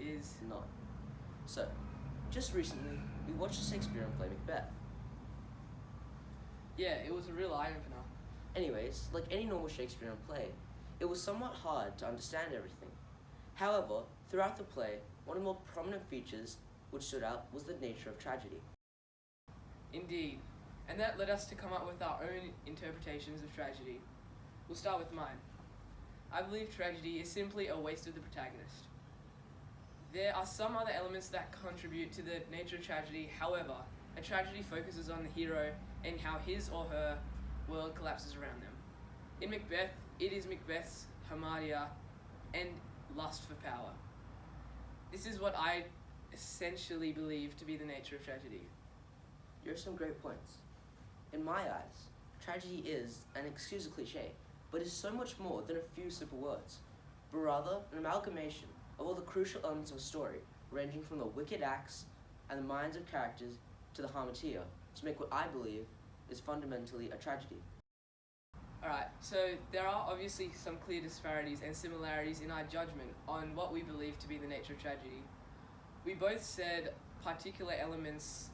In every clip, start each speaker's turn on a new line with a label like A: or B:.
A: is
B: not. So, just recently, we watched a Shakespearean play, Macbeth.
A: Yeah, it was a real eye-opener.
B: Anyways, like any normal Shakespearean play, it was somewhat hard to understand everything. However, throughout the play, one of the more prominent features which stood out was the nature of tragedy.
A: Indeed. And that led us to come up with our own interpretations of tragedy. We'll start with mine. I believe tragedy is simply a waste of the protagonist. There are some other elements that contribute to the nature of tragedy. However, a tragedy focuses on the hero and how his or her world collapses around them. In Macbeth, it is Macbeth's hamartia and lust for power. This is what I essentially believe to be the nature of tragedy.
B: You have some great points. In my eyes, tragedy is, and excuse the cliche, but is so much more than a few simple words, but rather an amalgamation of all the crucial elements of a story, ranging from the wicked acts and the minds of characters to the hamartia, to make what I believe is fundamentally a tragedy.
A: Alright, so there are obviously some clear disparities and similarities in our judgment on what we believe to be the nature of tragedy. We both said particular elements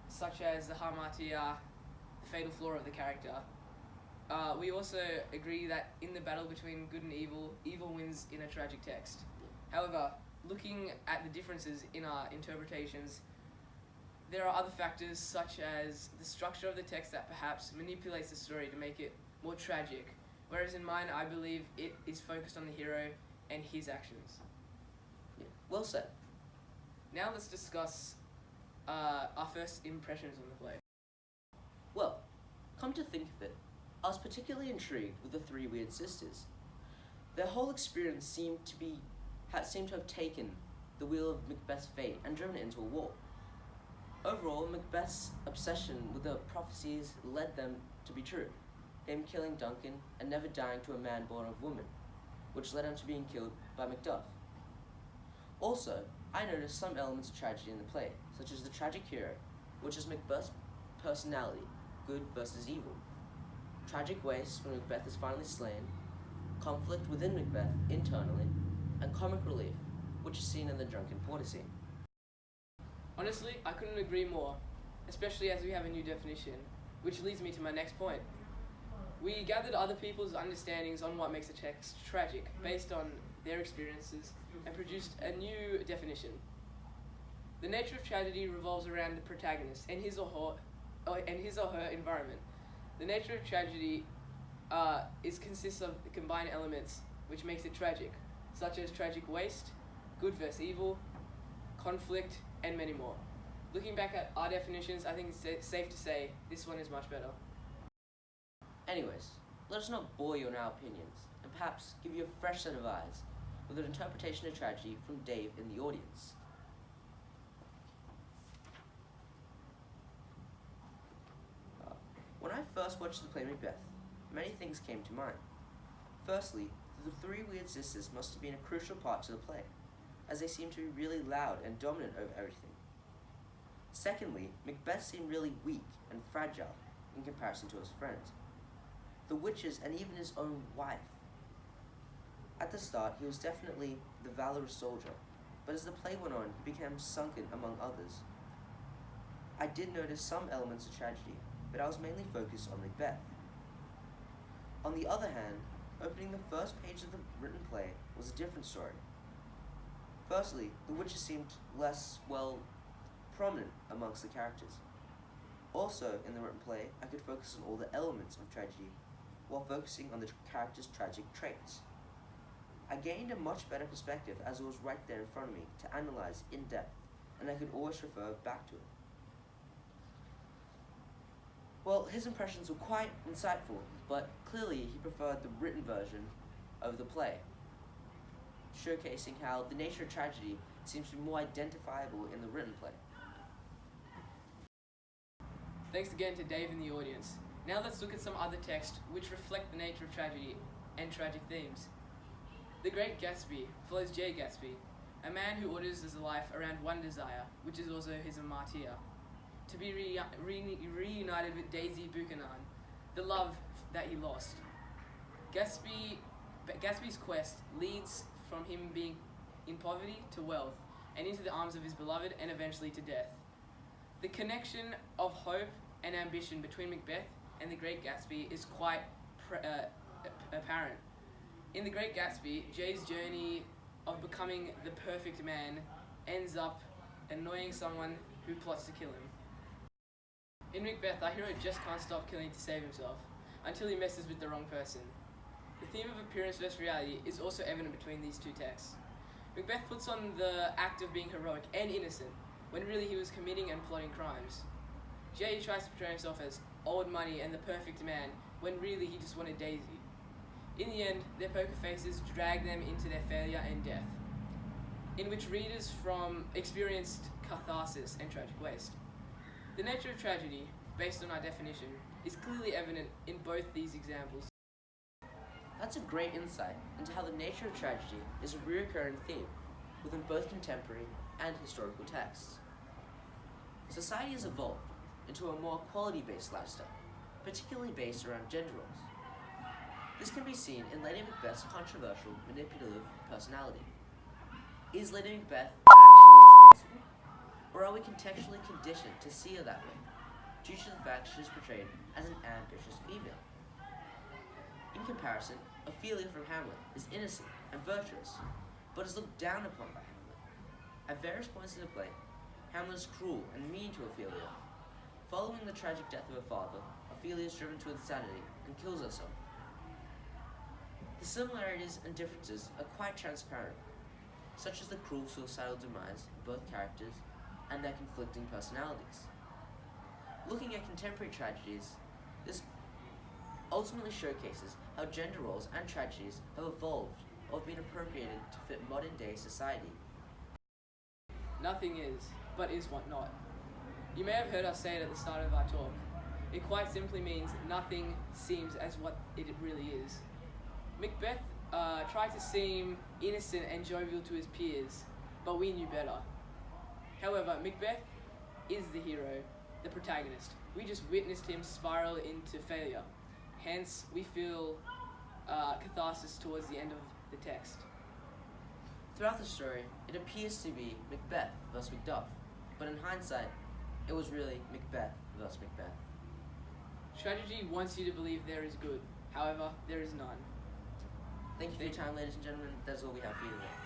A: such as the hamartia, the fatal flaw of the character. We also agree that in the battle between good and evil, evil wins in a tragic text. However, looking at the differences in our interpretations, there are other factors such as the structure of the text that perhaps manipulates the story to make it more tragic, whereas in mine I believe it is focused on the hero and his actions.
B: Yeah. Well said.
A: Now let's discuss our first impressions on the play.
B: Well, come to think of it, I was particularly intrigued with the three weird sisters. Their whole experience seemed to have taken the wheel of Macbeth's fate and driven it into a war. Overall, Macbeth's obsession with the prophecies led them to be true, him killing Duncan and never dying to a man born of woman, which led him to being killed by Macduff. Also, I noticed some elements of tragedy in the play, such as the tragic hero, which is Macbeth's personality, good versus evil, tragic waste when Macbeth is finally slain, conflict within Macbeth internally, and comic relief, which is seen in the drunken porter scene.
A: Honestly, I couldn't agree more, especially as we have a new definition, which leads me to my next point. We gathered other people's understandings on what makes a text tragic based on their experiences and produced a new definition. The nature of tragedy revolves around the protagonist and his or her environment. The nature of tragedy consists of combined elements which makes it tragic, such as tragic waste, good versus evil, conflict, and many more. Looking back at our definitions, I think it's safe to say this one is much better.
B: Anyways, let us not bore you on our opinions, and perhaps give you a fresh set of eyes with an interpretation of tragedy from Dave in the audience. When I first watched the play Macbeth, many things came to mind. Firstly, the three weird sisters must have been a crucial part to the play, as they seemed to be really loud and dominant over everything. Secondly, Macbeth seemed really weak and fragile in comparison to his friends, the witches, and even his own wife. At the start, he was definitely the valorous soldier, but as the play went on, he became sunken among others. I did notice some elements of tragedy, but I was mainly focused on Macbeth. On the other hand, opening the first page of the written play was a different story. Firstly, the witches seemed less, prominent amongst the characters. Also, in the written play, I could focus on all the elements of tragedy, while focusing on the characters' tragic traits. I gained a much better perspective as it was right there in front of me to analyze in depth, and I could always refer back to it. Well, his impressions were quite insightful, but clearly he preferred the written version of the play, showcasing how the nature of tragedy seems to be more identifiable in the written play.
A: Thanks again to Dave in the audience. Now let's look at some other texts which reflect the nature of tragedy and tragic themes. The Great Gatsby follows Jay Gatsby, a man who orders his life around one desire, which is also his hamartia, to be reunited with Daisy Buchanan, the love that he lost. Gatsby's quest leads from him being in poverty to wealth, and into the arms of his beloved, and eventually to death. The connection of hope and ambition between Macbeth and The Great Gatsby is quite apparent. In The Great Gatsby, Jay's journey of becoming the perfect man ends up annoying someone who plots to kill him. In Macbeth, our hero just can't stop killing to save himself, until he messes with the wrong person. The theme of appearance versus reality is also evident between these two texts. Macbeth puts on the act of being heroic and innocent, when really he was committing and plotting crimes. Jay tries to portray himself as old money and the perfect man, when really he just wanted Daisy. In the end, their poker faces drag them into their failure and death, in which readers from experienced catharsis and tragic waste. The nature of tragedy, based on our definition, is clearly evident in both these examples.
B: That's a great insight into how the nature of tragedy is a recurring theme within both contemporary and historical texts. Society has evolved into a more quality-based lifestyle, particularly based around gender roles. This can be seen in Lady Macbeth's controversial, manipulative personality. Is Lady Macbeth actually responsible? Or are we contextually conditioned to see her that way, due to the fact she is portrayed as an ambitious female? In comparison, Ophelia from Hamlet is innocent and virtuous, but is looked down upon by Hamlet. At various points in the play, Hamlet is cruel and mean to Ophelia. Following the tragic death of her father, Ophelia is driven to insanity and kills herself. The similarities and differences are quite transparent, such as the cruel suicidal demise of both characters and their conflicting personalities. Looking at contemporary tragedies, this ultimately showcases how gender roles and tragedies have evolved or have been appropriated to fit modern-day society.
A: Nothing is, but is what not. You may have heard us say it at the start of our talk. It quite simply means nothing seems as what it really is. Macbeth tried to seem innocent and jovial to his peers, but we knew better. However, Macbeth is the hero, the protagonist. We just witnessed him spiral into failure. Hence, we feel catharsis towards the end of the text.
B: Throughout the story, it appears to be Macbeth versus Macduff, but in hindsight, it was really Macbeth versus Macbeth.
A: Tragedy wants you to believe there is good. However, there is none.
B: Thank you for your time, ladies and gentlemen. That's all we have for you today.